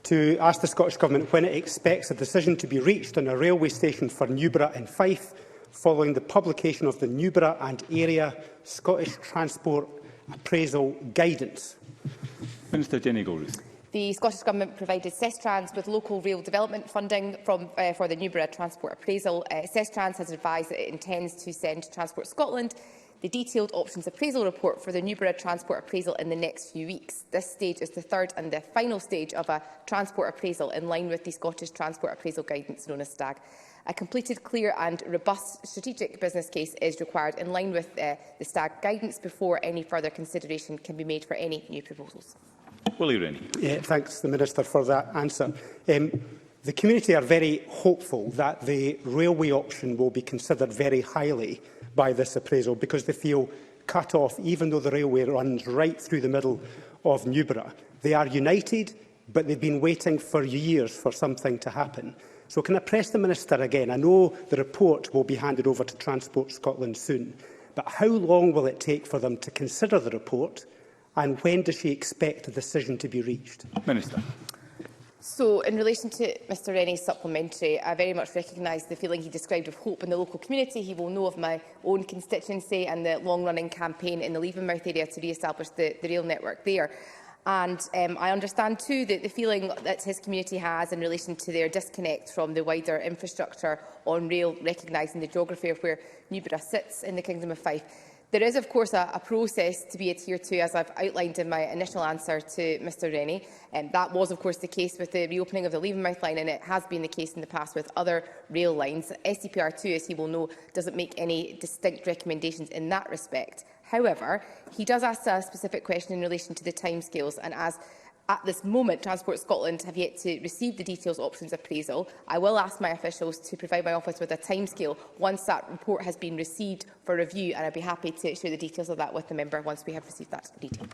to ask the Scottish Government when it expects a decision to be reached on a railway station for Newburgh in Fife, following the publication of the Newburgh and Area Scottish Transport Appraisal Guidance. Minister Jenny Golders. The Scottish Government provided CESTRANS with local rail development funding for the Newburgh Transport Appraisal. CESTRANS has advised that it intends to send to Transport Scotland the detailed options appraisal report for the Newburgh Transport Appraisal in the next few weeks. This stage is the third and the final stage of a transport appraisal in line with the Scottish Transport Appraisal Guidance known as STAG. A completed, clear and robust strategic business case is required in line with the STAG guidance before any further consideration can be made for any new proposals. Willie Rennie. Thanks, the Minister, for that answer. The community are very hopeful that the railway option will be considered very highly by this appraisal, because they feel cut off, even though the railway runs right through the middle of Newburgh. They are united, but they've been waiting for years for something to happen. So can I press the Minister again? I know the report will be handed over to Transport Scotland soon, but how long will it take for them to consider the report, and when does she expect a decision to be reached? Minister. So, in relation to Mr Rennie's supplementary, I very much recognise the feeling he described of hope in the local community. He will know of my own constituency and the long-running campaign in the Leavenmouth area to re-establish the rail network there. And I understand too that the feeling that his community has in relation to their disconnect from the wider infrastructure on rail, recognising the geography of where Newburgh sits in the Kingdom of Fife. There is, of course, a process to be adhered to, as I've outlined in my initial answer to Mr Rennie. That was, of course, the case with the reopening of the Leavenmouth line, and it has been the case in the past with other rail lines. SCPR2, as he will know, doesn't make any distinct recommendations in that respect. However, he does ask a specific question in relation to the timescales, and as at this moment, Transport Scotland have yet to receive the details options appraisal, I will ask my officials to provide my office with a timescale once that report has been received for review, and I'd be happy to share the details of that with the member once we have received that detail.